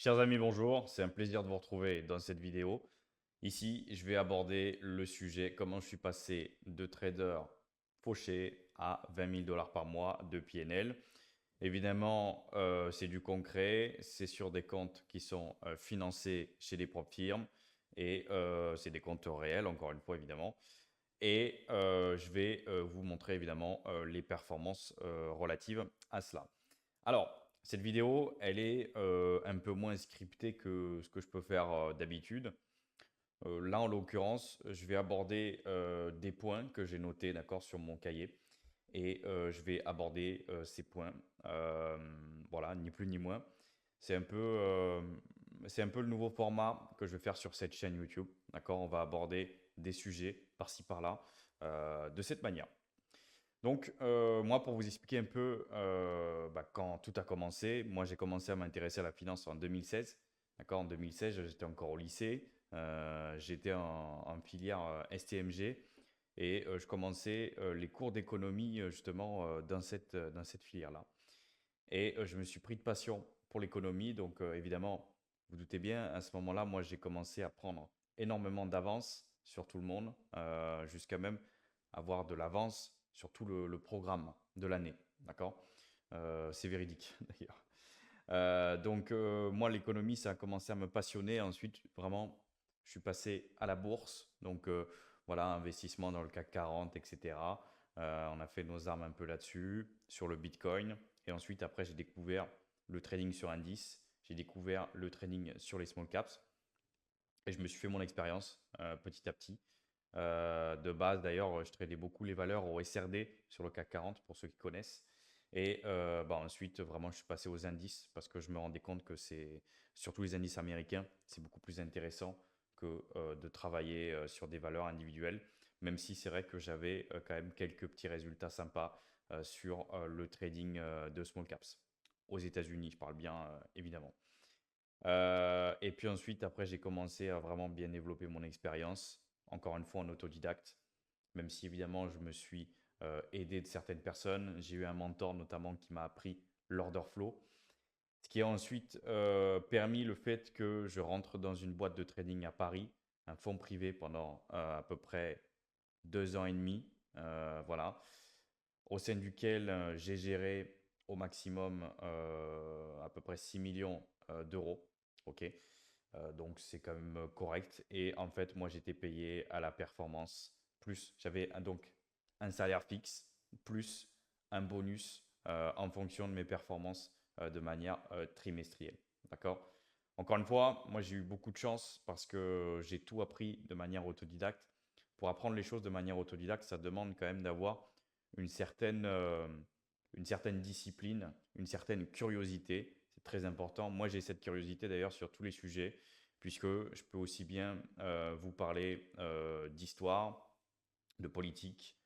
Chers amis, bonjour, c'est un plaisir de vous retrouver dans cette vidéo. Ici, je vais aborder le sujet comment je suis passé de trader fauché à 20 000 dollars par mois de PNL. Évidemment, c'est du concret, c'est sur des comptes qui sont financés chez des propres firmes et c'est des comptes réels, encore une fois, évidemment. Et je vais vous montrer évidemment les performances relatives à cela. Alors, cette vidéo, elle est un peu moins scriptée que ce que je peux faire d'habitude. Là, en l'occurrence, je vais aborder des points que j'ai notés, d'accord, sur mon cahier. Et je vais aborder ces points. Euh, voilà, ni plus ni moins. C'est un peu, euh, c'est un peu le nouveau format que je vais faire sur cette chaîne YouTube. D'accord, on va aborder des sujets par-ci par-là de cette manière. Donc, moi, pour vous expliquer un peu quand tout a commencé, moi j'ai commencé à m'intéresser à la finance en 2016. D'accord, en 2016, j'étais encore au lycée, j'étais en filière STMG et je commençais les cours d'économie justement dans cette filière-là. Et je me suis pris de passion pour l'économie, donc évidemment, vous doutez bien, à ce moment-là, moi j'ai commencé à prendre énormément d'avance sur tout le monde, jusqu'à même avoir de l'avance sur tout le programme de l'année. D'accord. C'est véridique d'ailleurs. Moi, l'économie, ça a commencé à me passionner. Ensuite, vraiment, je suis passé à la bourse. Donc, voilà, investissement dans le CAC 40, etc. On a fait nos armes un peu là-dessus, sur le Bitcoin. Et ensuite, après, j'ai découvert le trading sur indice. J'ai découvert le trading sur les small caps. Et je me suis fait mon expérience petit à petit. De base, d'ailleurs, je tradais beaucoup les valeurs au SRD sur le CAC 40, pour ceux qui connaissent. Et ensuite, vraiment, je suis passé aux indices parce que je me rendais compte que c'est, surtout les indices américains, c'est beaucoup plus intéressant que de travailler sur des valeurs individuelles, même si c'est vrai que j'avais quand même quelques petits résultats sympas sur le trading de small caps. Aux États-Unis, je parle bien, évidemment. Et puis ensuite, après, j'ai commencé à vraiment bien développer mon expérience, encore une fois en autodidacte, même si évidemment je me suis aidé de certaines personnes. J'ai eu un mentor notamment qui m'a appris l'order flow, ce qui a ensuite permis le fait que je rentre dans une boîte de trading à Paris, un fonds privé pendant à peu près 2 ans et demi, voilà, au sein duquel j'ai géré au maximum à peu près 6 millions d'euros. Ok. Donc c'est quand même correct. Et en fait, moi j'étais payé à la performance. Plus j'avais donc un salaire fixe, plus un bonus en fonction de mes performances de manière trimestrielle. D'accord. Encore une fois, moi j'ai eu beaucoup de chance parce que j'ai tout appris de manière autodidacte. Pour apprendre les choses de manière autodidacte, ça demande quand même d'avoir une certaine, euh, une certaine discipline, une certaine curiosité. C'est très important. Moi, j'ai cette curiosité d'ailleurs sur tous les sujets, puisque je peux aussi bien vous parler d'histoire, de politique,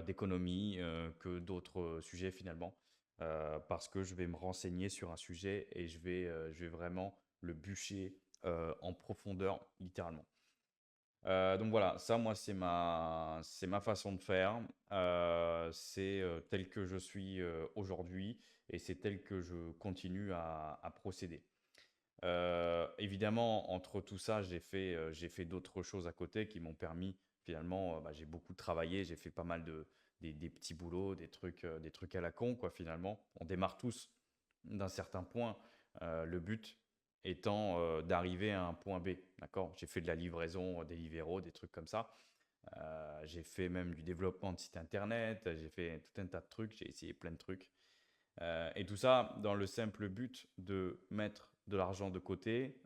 d'économie, que d'autres sujets finalement, parce que je vais me renseigner sur un sujet et je vais vraiment le bûcher en profondeur, littéralement. Donc voilà, ça moi c'est ma façon de faire, c'est tel que je suis aujourd'hui et c'est tel que je continue à procéder. Évidemment, entre tout ça, j'ai fait d'autres choses à côté qui m'ont permis finalement, j'ai beaucoup travaillé, j'ai fait pas mal des petits boulots, des trucs à la con quoi finalement. On démarre tous d'un certain point, le but étant d'arriver à un point B, d'accord? J'ai fait de la livraison, des Deliveroo, des trucs comme ça. J'ai fait même du développement de site internet, j'ai fait tout un tas de trucs, j'ai essayé plein de trucs. Et tout ça dans le simple but de mettre de l'argent de côté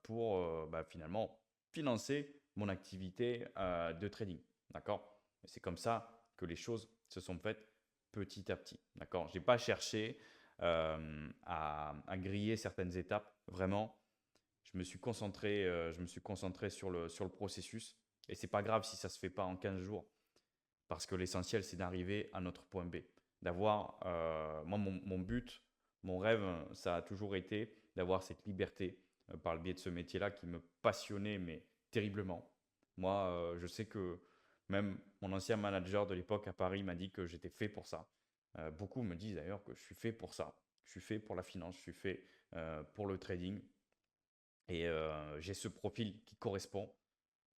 pour finalement financer mon activité de trading. D'accord. C'est comme ça que les choses se sont faites petit à petit. D'accord. Je n'ai pas cherché à griller certaines étapes. Vraiment, je me suis concentré sur le processus. Et c'est pas grave si ça ne se fait pas en 15 jours. Parce que l'essentiel, c'est d'arriver à notre point B. D'avoir, moi, mon but, mon rêve, ça a toujours été d'avoir cette liberté par le biais de ce métier-là qui me passionnait, mais terriblement. Moi, je sais que même mon ancien manager de l'époque à Paris m'a dit que j'étais fait pour ça. Beaucoup me disent d'ailleurs que je suis fait pour ça. Je suis fait pour la finance, je suis fait pour le trading. Et j'ai ce profil qui correspond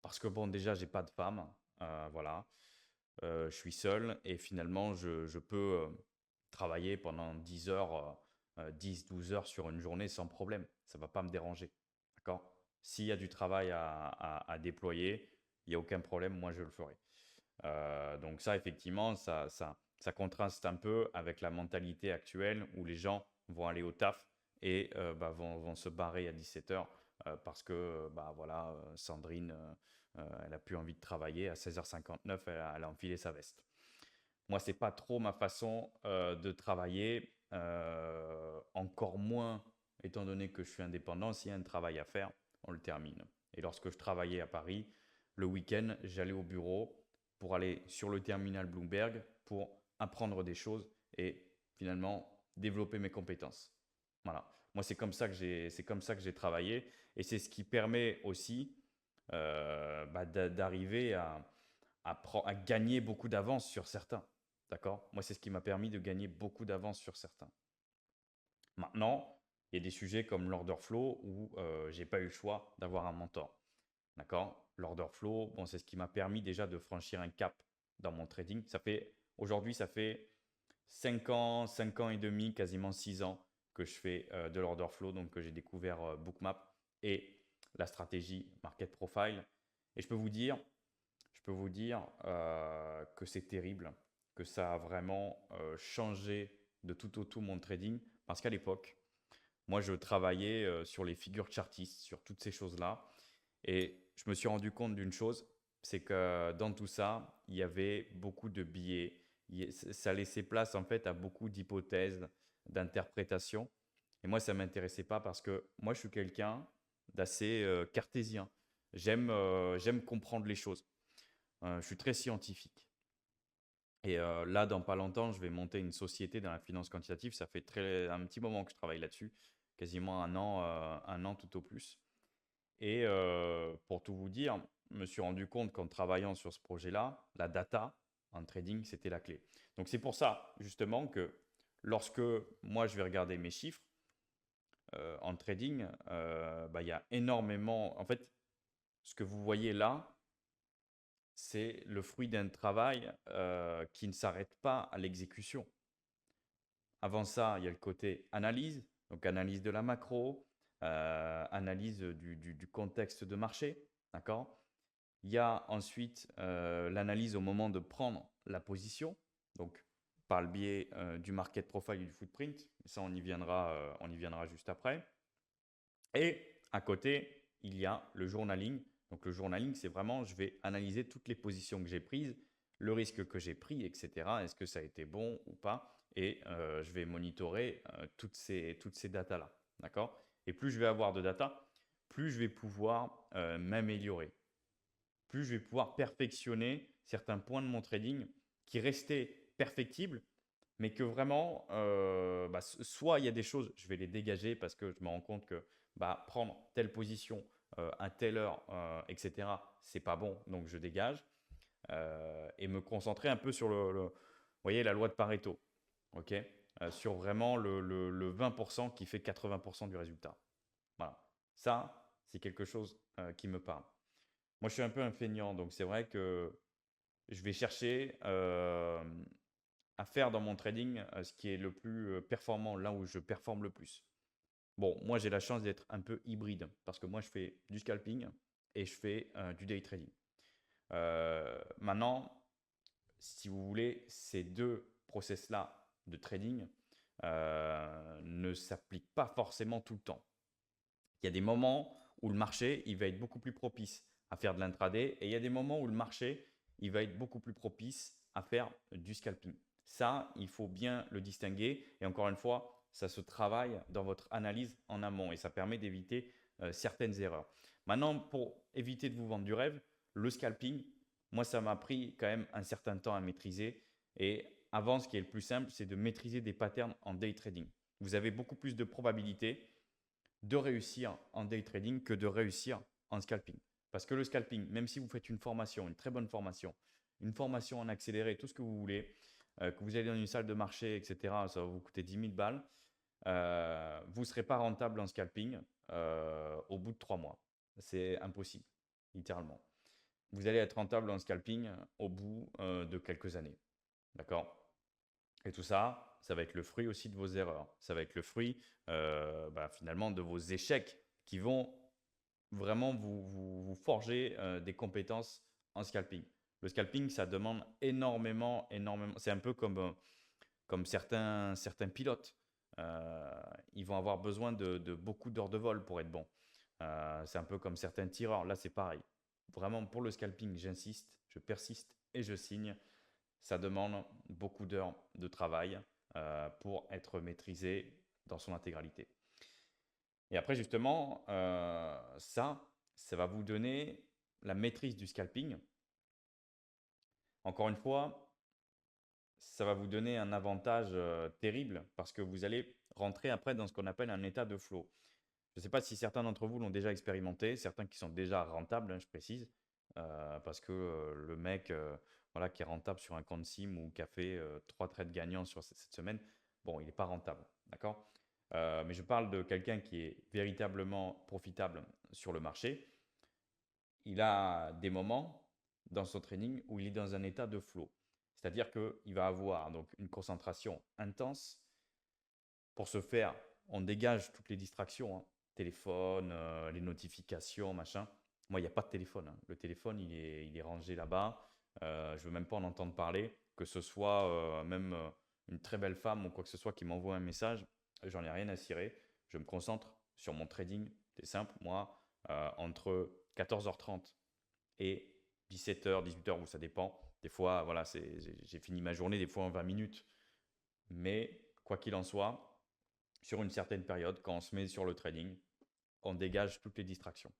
parce que bon, déjà, j'ai pas de femme, voilà. Je suis seul et finalement, je peux travailler pendant 10 heures, 10-12 heures sur une journée sans problème. Ça va pas me déranger. D'accord? S'il y a du travail à déployer, il n'y a aucun problème, moi je le ferai. Donc ça, effectivement, ça contraste un peu avec la mentalité actuelle où les gens vont aller au taf et bah, vont se barrer à 17 heures parce que bah, voilà, Sandrine, elle a plus envie de travailler. À 16h59, elle a enfilé sa veste. Moi, c'est pas trop ma façon de travailler, encore moins étant donné que je suis indépendant. S'il y a un travail à faire, on le termine. Et lorsque je travaillais à Paris, le week-end, j'allais au bureau pour aller sur le terminal Bloomberg pour apprendre des choses et finalement développer mes compétences. Voilà. Moi, c'est comme ça que j'ai travaillé et c'est ce qui permet aussi bah, d'arriver à gagner beaucoup d'avance sur certains. D'accord? Moi, c'est ce qui m'a permis de gagner beaucoup d'avance sur certains. Maintenant, il y a des sujets comme l'order flow où je n'ai pas eu le choix d'avoir un mentor. D'accord? L'order flow, bon, c'est ce qui m'a permis déjà de franchir un cap dans mon trading. Aujourd'hui, ça fait 5 ans et demi, quasiment 6 ans que je fais de l'order flow, donc que j'ai découvert Bookmap et la stratégie Market Profile. Et je peux vous dire que c'est terrible, que ça a vraiment changé de tout au tout mon trading. Parce qu'à l'époque, moi, je travaillais sur les figures chartistes, sur toutes ces choses-là. Et je me suis rendu compte d'une chose, c'est que dans tout ça, il y avait beaucoup de biais. Ça laissait place en fait à beaucoup d'hypothèses, d'interprétations. Et moi, ça ne m'intéressait pas parce que moi, je suis quelqu'un d'assez cartésien. J'aime comprendre les choses. Je suis très scientifique. Et là, dans pas longtemps, je vais monter une société dans la finance quantitative. Ça fait un petit moment que je travaille là-dessus, quasiment un an tout au plus. Et pour tout vous dire, je me suis rendu compte qu'en travaillant sur ce projet-là, la data en trading, c'était la clé. Donc c'est pour ça, justement, que lorsque moi, je vais regarder mes chiffres en trading, bah, il y a énormément. En fait, ce que vous voyez là, c'est le fruit d'un travail qui ne s'arrête pas à l'exécution. Avant ça, il y a le côté analyse, donc analyse de la macro, analyse du contexte de marché, d'accord? Il y a ensuite l'analyse au moment de prendre la position, donc par le biais du market profile et du footprint. Ça, on y viendra juste après. Et à côté, il y a le journaling. Donc le journaling, c'est vraiment, je vais analyser toutes les positions que j'ai prises, le risque que j'ai pris, etc. Est-ce que ça a été bon ou pas? Et je vais monitorer toutes ces datas-là. D'accord? Et plus je vais avoir de data, plus je vais pouvoir m'améliorer. Plus je vais pouvoir perfectionner certains points de mon trading qui restaient perfectibles, mais que vraiment, bah, soit il y a des choses, je vais les dégager parce que je me rends compte que bah, prendre telle position à telle heure, etc., c'est pas bon, donc je dégage. Et me concentrer un peu sur vous voyez, la loi de Pareto, ok. Sur vraiment le 20% qui fait 80% du résultat. Voilà. Ça, c'est quelque chose qui me parle. Moi, je suis un peu un feignant, donc c'est vrai que je vais chercher à faire dans mon trading ce qui est le plus performant, là où je performe le plus. Bon, moi j'ai la chance d'être un peu hybride parce que moi je fais du scalping et je fais du day trading. Maintenant, si vous voulez, ces deux process-là de trading ne s'appliquent pas forcément tout le temps. Il y a des moments où le marché il va être beaucoup plus propice à faire de l'intraday et il y a des moments où le marché il va être beaucoup plus propice à faire du scalping. Ça, il faut bien le distinguer et encore une fois, ça se travaille dans votre analyse en amont et ça permet d'éviter certaines erreurs. Maintenant, pour éviter de vous vendre du rêve, le scalping, moi, ça m'a pris quand même un certain temps à maîtriser et avant, ce qui est le plus simple, c'est de maîtriser des patterns en day trading. Vous avez beaucoup plus de probabilités de réussir en day trading que de réussir en scalping. Parce que le scalping, même si vous faites une formation, une très bonne formation, une formation en accéléré, tout ce que vous voulez, que vous allez dans une salle de marché, etc., ça va vous coûter 10 000 balles. vous ne serez pas rentable en scalping au bout de 3 mois. C'est impossible, littéralement. Vous allez être rentable en scalping au bout de quelques années. D'accord? Et tout ça, ça va être le fruit aussi de vos erreurs. Ça va être le fruit finalement de vos échecs qui vont vraiment vous forger des compétences en scalping. Le scalping, ça demande énormément, énormément. C'est un peu comme certains pilotes. Ils vont avoir besoin de beaucoup d'heures de vol pour être bons. C'est un peu comme certains tireurs. Là, c'est pareil. Vraiment, pour le scalping, j'insiste, je persiste et je signe. Ça demande beaucoup d'heures de travail pour être maîtrisé dans son intégralité. Et après, justement, ça va vous donner la maîtrise du scalping. Encore une fois, ça va vous donner un avantage terrible parce que vous allez rentrer après dans ce qu'on appelle un état de flow. Je ne sais pas si certains d'entre vous l'ont déjà expérimenté, certains qui sont déjà rentables, hein, je précise, parce que le mec voilà, qui est rentable sur un compte sim ou qui a fait 3 trades gagnants sur cette semaine, bon, il n'est pas rentable, d'accord? Mais je parle de quelqu'un qui est véritablement profitable sur le marché. Il a des moments dans son training où il est dans un état de flow. C'est-à-dire qu'il va avoir donc une concentration intense. Pour ce faire, on dégage toutes les distractions, hein. Téléphone, les notifications, machin. Moi, il n'y a pas de téléphone, hein. Le téléphone, il est rangé là-bas. Je ne veux même pas en entendre parler. Que ce soit même une très belle femme ou quoi que ce soit qui m'envoie un message, j'en ai rien à cirer. Je me concentre sur mon trading. C'est simple, moi, entre 14h30 et 17h, 18h, où ça dépend. Des fois, voilà, j'ai fini ma journée, des fois en 20 minutes. Mais quoi qu'il en soit, sur une certaine période, quand on se met sur le trading, on dégage toutes les distractions.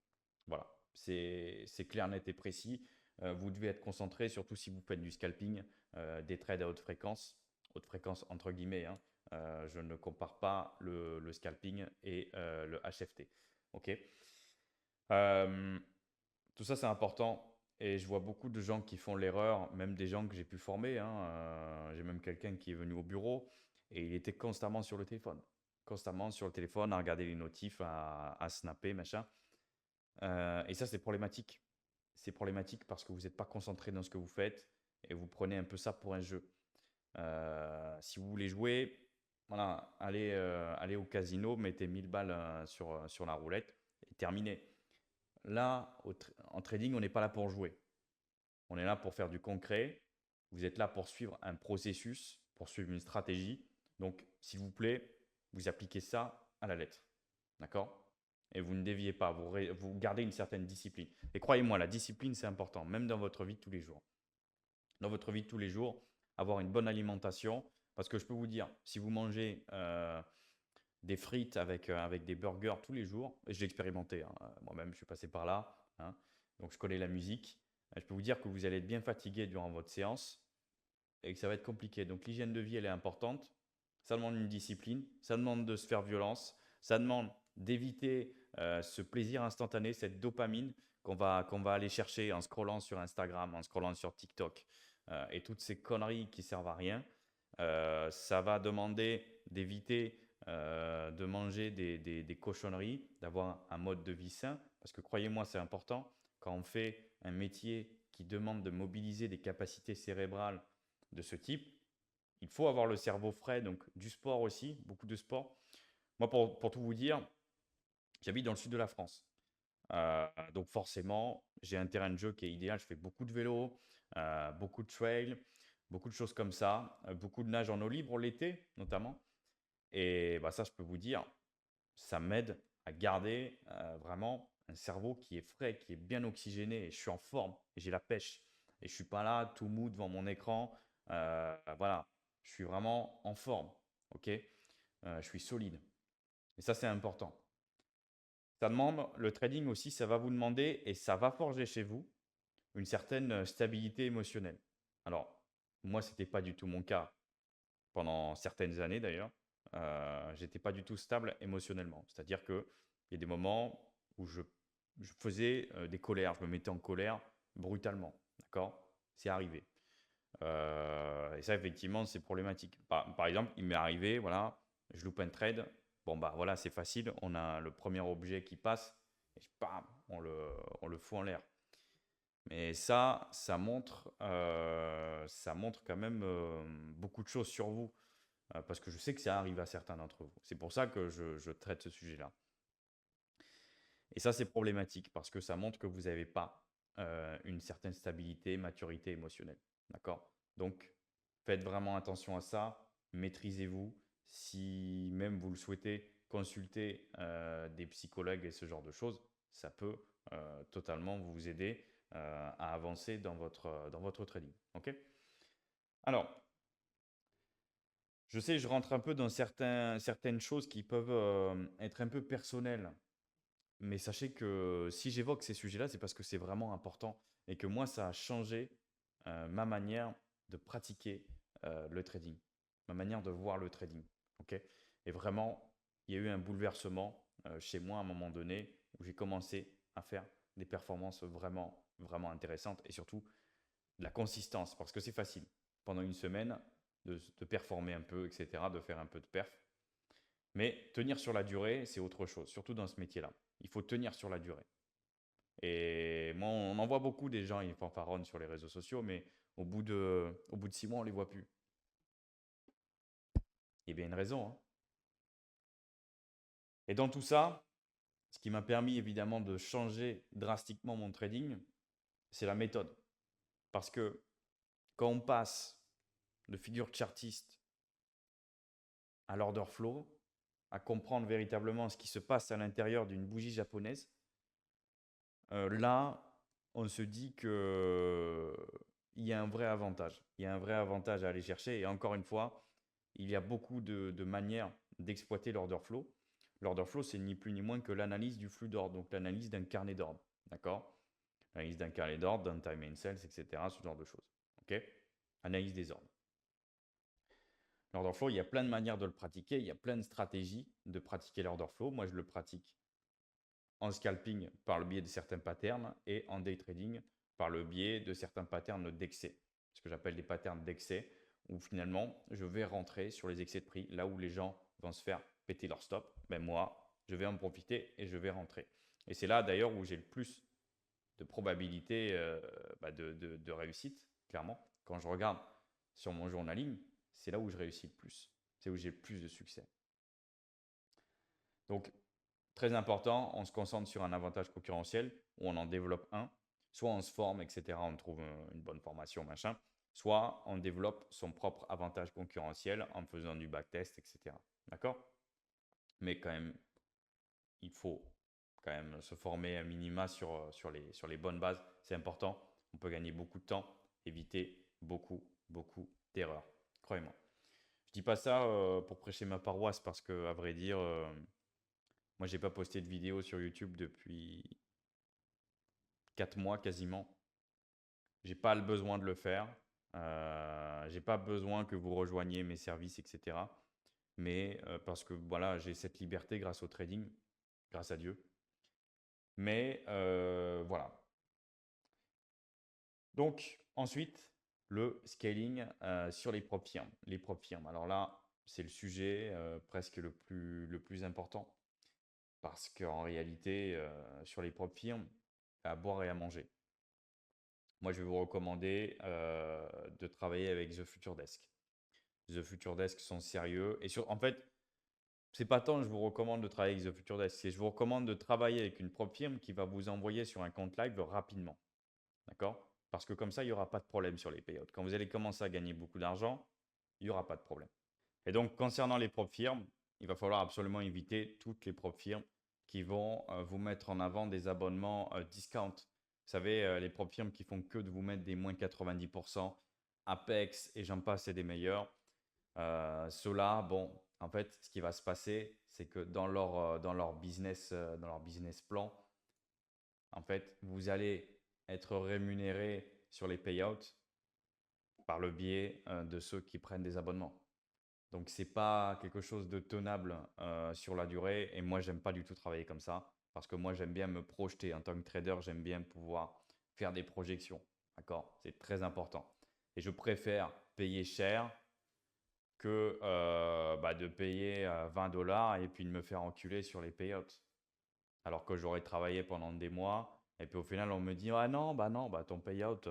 Voilà, c'est clair, net et précis. Vous devez être concentré, surtout si vous faites du scalping, des trades à haute fréquence entre guillemets, hein. Je ne compare pas le scalping et le HFT. Ok. Euh, Tout ça, c'est important. Et je vois beaucoup de gens qui font l'erreur, même des gens que j'ai pu former, hein. J'ai même quelqu'un qui est venu au bureau et il était constamment sur le téléphone. Constamment sur le téléphone, à regarder les notifs, à snapper, machin. Et ça, c'est problématique. C'est problématique parce que vous n'êtes pas concentré dans ce que vous faites et vous prenez un peu ça pour un jeu. Si vous voulez jouer, voilà, allez au casino, mettez 1000 balles sur la roulette et terminé. Là, en trading, on n'est pas là pour jouer. On est là pour faire du concret. Vous êtes là pour suivre un processus, pour suivre une stratégie. Donc, s'il vous plaît, vous appliquez ça à la lettre. D'accord? Et vous ne déviez pas. Vous gardez une certaine discipline. Et croyez-moi, la discipline, c'est important, même dans votre vie de tous les jours. Dans votre vie de tous les jours, avoir une bonne alimentation. Parce que je peux vous dire, si vous mangez des frites avec des burgers tous les jours, et je l'ai expérimenté, hein, moi-même, je suis passé par là, hein, donc je connais la musique. Je peux vous dire que vous allez être bien fatigué durant votre séance et que ça va être compliqué. Donc l'hygiène de vie, elle est importante. Ça demande une discipline, ça demande de se faire violence, ça demande d'éviter ce plaisir instantané, cette dopamine qu'on va aller chercher en scrollant sur Instagram, en scrollant sur TikTok et toutes ces conneries qui servent à rien. Ça va demander d'éviter de manger des cochonneries, d'avoir un mode de vie sain, parce que croyez-moi, c'est important. Quand on fait un métier qui demande de mobiliser des capacités cérébrales de ce type, il faut avoir le cerveau frais, donc du sport aussi, beaucoup de sport. Moi, pour tout vous dire, j'habite dans le sud de la France. Donc forcément, j'ai un terrain de jeu qui est idéal. Je fais beaucoup de vélo, beaucoup de trail, beaucoup de choses comme ça, beaucoup de nage en eau libre l'été notamment. Et bah, ça, je peux vous dire, ça m'aide à garder vraiment un cerveau qui est frais, qui est bien oxygéné. Et je suis en forme et j'ai la pêche. Et je suis pas là tout mou devant mon écran. Voilà, je suis vraiment en forme. Ok. Je suis solide. Et ça, c'est important. Ça demande, le trading aussi, ça va vous demander et ça va forger chez vous une certaine stabilité émotionnelle. Alors, moi, ce n'était pas du tout mon cas pendant certaines années d'ailleurs. J'étais pas du tout stable émotionnellement. C'est-à-dire qu'il y a des moments où je faisais des colères, je me mettais en colère brutalement. D'accord? C'est arrivé. Et ça, effectivement, c'est problématique. Par exemple, il m'est arrivé, voilà, je loupe un trade. Bon, bah voilà, c'est facile. On a le premier objet qui passe et bam, on le fout en l'air. Mais ça montre quand même beaucoup de choses sur vous. Parce que je sais que ça arrive à certains d'entre vous. C'est pour ça que je traite ce sujet-là. Et ça, c'est problématique parce que ça montre que vous n'avez pas une certaine stabilité, maturité émotionnelle. D'accord? Donc, faites vraiment attention à ça. Maîtrisez-vous. Si même vous le souhaitez, consultez des psychologues et ce genre de choses. Ça peut totalement vous aider à avancer dans votre trading. OK? Alors, je sais, je rentre un peu dans certaines choses qui peuvent être un peu personnelles. Mais sachez que si j'évoque ces sujets-là, c'est parce que c'est vraiment important et que moi, ça a changé ma manière de pratiquer le trading, ma manière de voir le trading. Ok. Et vraiment, il y a eu un bouleversement chez moi à un moment donné où j'ai commencé à faire des performances vraiment, vraiment intéressantes et surtout de la consistance parce que c'est facile pendant une semaine de performer un peu, etc., de faire un peu de perf. Mais tenir sur la durée, c'est autre chose, surtout dans ce métier-là. Il faut tenir sur la durée. Et moi, on en voit beaucoup des gens, ils fanfaronnent sur les réseaux sociaux, mais au bout de 6 mois, on ne les voit plus. Il y a bien une raison, hein. Et dans tout ça, ce qui m'a permis évidemment de changer drastiquement mon trading, c'est la méthode. Parce que quand on passe de figure chartiste à l'order flow, à comprendre véritablement ce qui se passe à l'intérieur d'une bougie japonaise, là, on se dit que il y a un vrai avantage. Il y a un vrai avantage à aller chercher. Et encore une fois, il y a beaucoup de manières d'exploiter l'order flow. L'order flow, c'est ni plus ni moins que l'analyse du flux d'ordre, donc l'analyse d'un carnet d'ordre. D'accord? L'analyse d'un carnet d'ordre, d'un time and sales, etc. Ce genre de choses. OK? Analyse des ordres. L'order flow, il y a plein de manières de le pratiquer. Il y a plein de stratégies de pratiquer l'order flow. Moi, je le pratique en scalping par le biais de certains patterns et en day trading par le biais de certains patterns d'excès, ce que j'appelle des patterns d'excès, où finalement je vais rentrer sur les excès de prix, là où les gens vont se faire péter leur stop, ben moi je vais en profiter et je vais rentrer. Et c'est là d'ailleurs où j'ai le plus de probabilité de réussite, clairement. Quand je regarde sur mon journaling, c'est là où je réussis le plus, c'est où j'ai le plus de succès. Donc très important, on se concentre sur un avantage concurrentiel ou on en développe un. Soit on se forme, etc. On trouve une bonne formation, machin. Soit on développe son propre avantage concurrentiel en faisant du backtest, etc. D'accord? Mais quand même, il faut quand même se former à minima sur les bonnes bases. C'est important. On peut gagner beaucoup de temps, éviter beaucoup, beaucoup d'erreurs. Croyez-moi. Je dis pas ça pour prêcher ma paroisse parce que, à vrai dire, moi, j'ai pas posté de vidéo sur YouTube depuis 4 mois quasiment. J'ai pas le besoin de le faire. J'ai pas besoin que vous rejoigniez mes services, etc. Mais parce que voilà, j'ai cette liberté grâce au trading, grâce à Dieu. Mais voilà. Donc ensuite, le scaling sur les propres firmes. Les propres firmes. Alors là, c'est le sujet presque le plus important. Parce qu'en réalité, sur les propres firmes, à boire et à manger. Moi, je vais vous recommander de travailler avec The Future Desk. The Future Desk sont sérieux. Et en fait, c'est pas tant que je vous recommande de travailler avec The Future Desk, c'est que je vous recommande de travailler avec une propre firme qui va vous envoyer sur un compte live rapidement. D'accord? Parce que comme ça, il n'y aura pas de problème sur les payouts. Quand vous allez commencer à gagner beaucoup d'argent, il n'y aura pas de problème. Et donc, concernant les propres firmes, il va falloir absolument éviter toutes les propres firmes qui vont vous mettre en avant des abonnements discount. Vous savez, les propres firmes qui font que de vous mettre des moins 90%, Apex et j'en passe et des meilleurs. Ceux-là, bon, en fait, ce qui va se passer, c'est que dans leur business plan, en fait, vous allez être rémunéré sur les payouts par le biais de ceux qui prennent des abonnements. Donc, ce n'est pas quelque chose de tenable sur la durée. Et moi, j'aime pas du tout travailler comme ça. Parce que moi, j'aime bien me projeter. En tant que trader, j'aime bien pouvoir faire des projections. D'accord? C'est très important. Et je préfère payer cher que de payer 20 dollars et puis de me faire enculer sur les payouts. Alors que j'aurais travaillé pendant des mois et puis au final, on me dit: «Ah non, ton payout,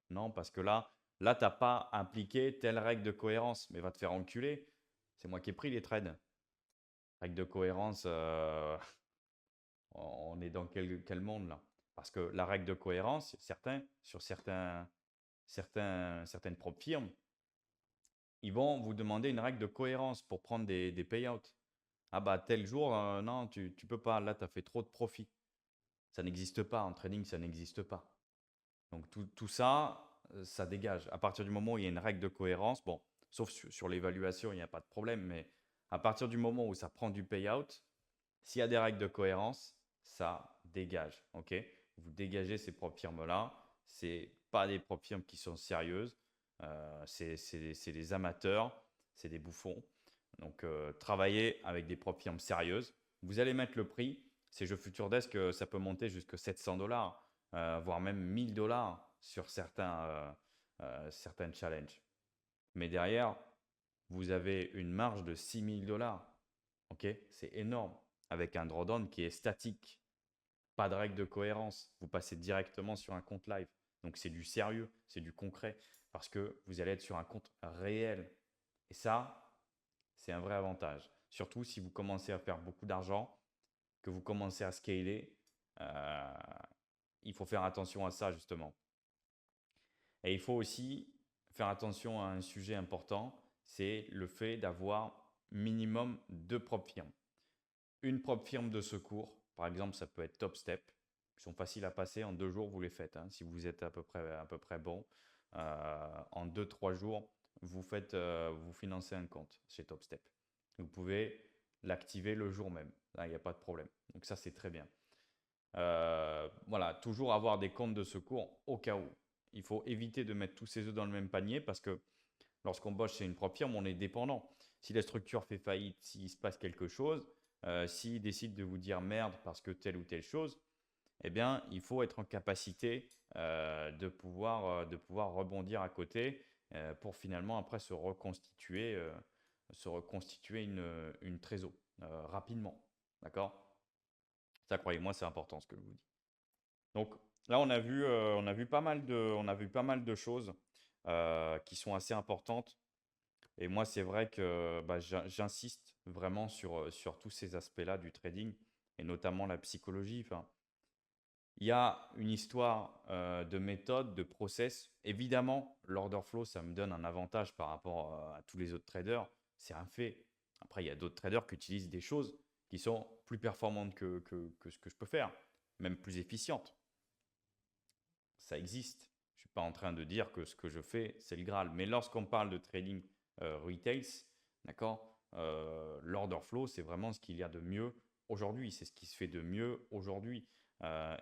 non, parce que là, tu pas appliqué telle règle de cohérence». Mais va te faire enculer, c'est moi qui ai pris les trades. Règle de cohérence, on est dans quel monde là? Parce que la règle de cohérence, certaines propres firmes, ils vont vous demander une règle de cohérence pour prendre des payouts. Ah bah tel jour, non, tu peux pas, là, tu as fait trop de profit. Ça n'existe pas en trading, ça n'existe pas. Donc tout ça, ça dégage. À partir du moment où il y a une règle de cohérence, bon, sauf sur l'évaluation, il n'y a pas de problème, mais à partir du moment où ça prend du payout, s'il y a des règles de cohérence, ça dégage. Ok? Vous dégagez ces propres firmes-là. C'est pas des propres firmes qui sont sérieuses. C'est des amateurs, c'est des bouffons. Donc, travaillez avec des propres firmes sérieuses. Vous allez mettre le prix. Ces jeux Future Desk, ça peut monter jusqu'à 700 dollars, voire même 1000 dollars sur certains challenges. Mais derrière, vous avez une marge de 6000 dollars. Ok? C'est énorme. Avec un drawdown qui est statique. Pas de règle de cohérence. Vous passez directement sur un compte live. Donc c'est du sérieux, c'est du concret. Parce que vous allez être sur un compte réel. Et ça, c'est un vrai avantage. Surtout si vous commencez à faire beaucoup d'argent, que vous commencez à scaler. euh, il faut faire attention à ça justement. Et il faut aussi faire attention à un sujet important, c'est le fait d'avoir minimum 2 propres firmes. Une propre firme de secours, par exemple, ça peut être TopStep. Ils sont faciles à passer, en 2 jours, vous les faites. Si vous êtes à peu près bon, en 2-3 jours, vous financez un compte chez TopStep. Vous pouvez l'activer le jour même. Là, il n'y a pas de problème. Donc ça, c'est très bien. Voilà, toujours avoir des comptes de secours au cas où. Il faut éviter de mettre tous ses œufs dans le même panier parce que lorsqu'on bosse chez une propre firme, on est dépendant. Si la structure fait faillite, s'il se passe quelque chose, s'il décide de vous dire merde parce que telle ou telle chose, eh bien, il faut être en capacité de pouvoir rebondir à côté pour finalement après se reconstituer une trésor rapidement. D'accord? Ça, croyez-moi, c'est important ce que je vous dis. Donc là, on a vu pas mal de choses qui sont assez importantes. Et moi, c'est vrai que j'insiste vraiment sur tous ces aspects-là du trading et notamment la psychologie. Enfin, il y a une histoire de méthode, de process. Évidemment, l'order flow, ça me donne un avantage par rapport à tous les autres traders. C'est un fait. Après, il y a d'autres traders qui utilisent des choses qui sont plus performantes que ce que je peux faire, même plus efficientes. Ça existe. Je ne suis pas en train de dire que ce que je fais, c'est le Graal. Mais lorsqu'on parle de trading retails, d'accord, l'order flow, c'est vraiment ce qu'il y a de mieux aujourd'hui. C'est ce qui se fait de mieux aujourd'hui.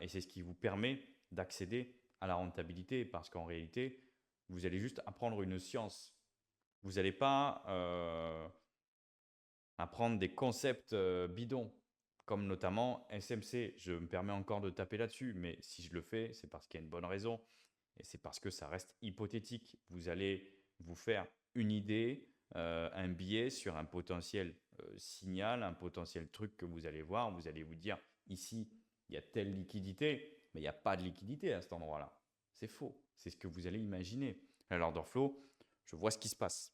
Et c'est ce qui vous permet d'accéder à la rentabilité. Parce qu'en réalité, vous allez juste apprendre une science. Vous n'allez pas apprendre des concepts bidons, comme notamment SMC. Je me permets encore de taper là-dessus, mais si je le fais, c'est parce qu'il y a une bonne raison. Et c'est parce que ça reste hypothétique. Vous allez vous faire une idée, un biais sur un potentiel signal, un potentiel truc que vous allez voir. Vous allez vous dire, ici, il y a telle liquidité, mais il n'y a pas de liquidité à cet endroit-là. C'est faux. C'est ce que vous allez imaginer. À l'order flow, je vois ce qui se passe.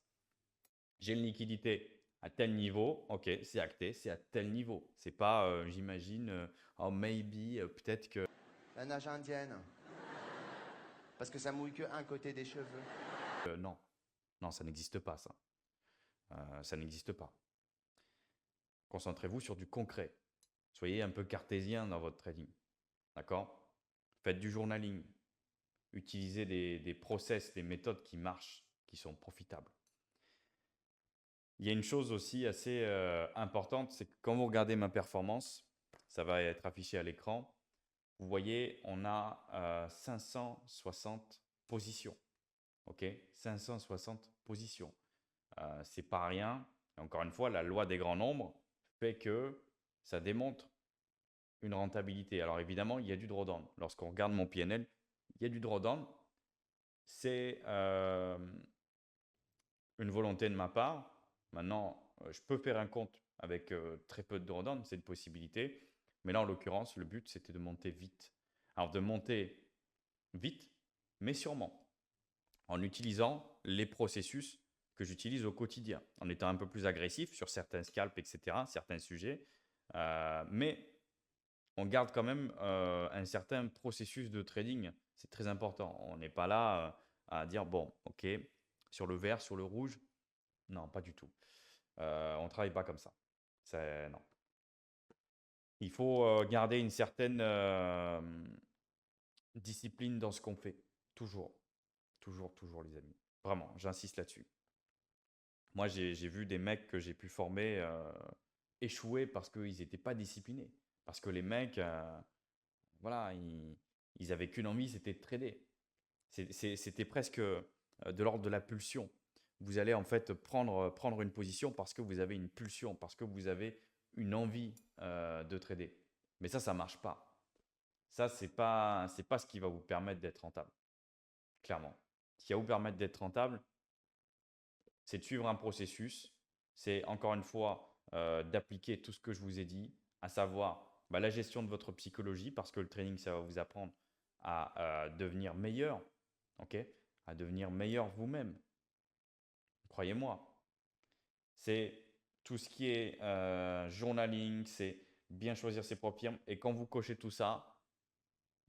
J'ai une liquidité à tel niveau, ok, c'est acté, c'est à tel niveau. C'est pas, j'imagine, oh maybe, peut-être que. La nage indienne. Parce que ça mouille que un côté des cheveux. Non, non, ça n'existe pas, ça. Ça n'existe pas. Concentrez-vous sur du concret. Soyez un peu cartésien dans votre trading. D'accord? Faites du journaling. Utilisez des process, des méthodes qui marchent, qui sont profitables. Il y a une chose aussi assez importante, c'est que quand vous regardez ma performance, ça va être affiché à l'écran. Vous voyez, on a 560 positions. Ok, 560 positions. C'est pas rien. Encore une fois, la loi des grands nombres fait que ça démontre une rentabilité. Alors évidemment, il y a du drawdown. Lorsqu'on regarde mon PNL, il y a du drawdown. C'est une volonté de ma part Maintenant, je peux faire un compte avec très peu de drawdown, c'est une possibilité. Mais là, en l'occurrence, le but, c'était de monter vite. Alors, de monter vite, mais sûrement, en utilisant les processus que j'utilise au quotidien, en étant un peu plus agressif sur certains scalps, etc., certains sujets. Mais on garde quand même un certain processus de trading. C'est très important. On n'est pas là à dire, bon, ok, sur le vert, sur le rouge. Non, pas du tout. On ne travaille pas comme ça. Non. Il faut garder une certaine discipline dans ce qu'on fait. Toujours. Toujours, toujours, les amis. Vraiment, j'insiste là-dessus. Moi, j'ai vu des mecs que j'ai pu former échouer parce qu'ils n'étaient pas disciplinés. Parce que les mecs, voilà, ils avaient qu'une envie, c'était de trader. C'était presque de l'ordre de la pulsion. Vous allez en fait prendre une position parce que vous avez une pulsion, parce que vous avez une envie de trader. Mais ça ne marche pas. Ça, c'est pas ce qui va vous permettre d'être rentable, clairement. Ce qui va vous permettre d'être rentable, c'est de suivre un processus, c'est encore une fois d'appliquer tout ce que je vous ai dit, à savoir bah, la gestion de votre psychologie, parce que le training, ça va vous apprendre à devenir meilleur, ok, à devenir meilleur vous-même. Croyez-moi, c'est tout ce qui est journaling, c'est bien choisir ses propres firmes. Et quand vous cochez tout ça,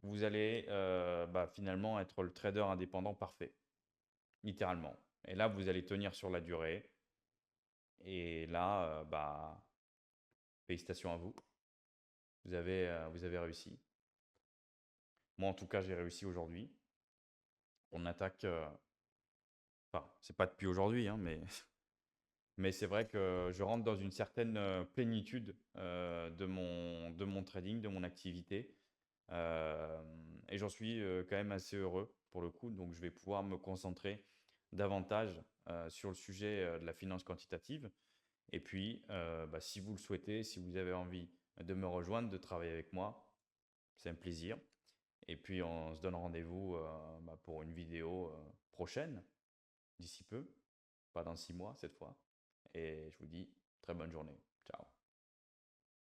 vous allez bah, finalement être le trader indépendant parfait, littéralement. Et là, vous allez tenir sur la durée. Et là, bah, félicitations à vous. Vous avez réussi. Moi, en tout cas, j'ai réussi aujourd'hui. On attaque. Enfin, c'est pas depuis aujourd'hui, hein, mais, mais c'est vrai que je rentre dans une certaine plénitude de mon trading, de mon activité. Euh, et j'en suis quand même assez heureux pour le coup. Donc, je vais pouvoir me concentrer davantage sur le sujet de la finance quantitative. Et puis, bah, si vous le souhaitez, si vous avez envie de me rejoindre, de travailler avec moi, c'est un plaisir. Et puis, on se donne rendez-vous bah, pour une vidéo prochaine, d'ici peu, pas dans 6 mois cette fois. Et je vous dis très bonne journée. Ciao.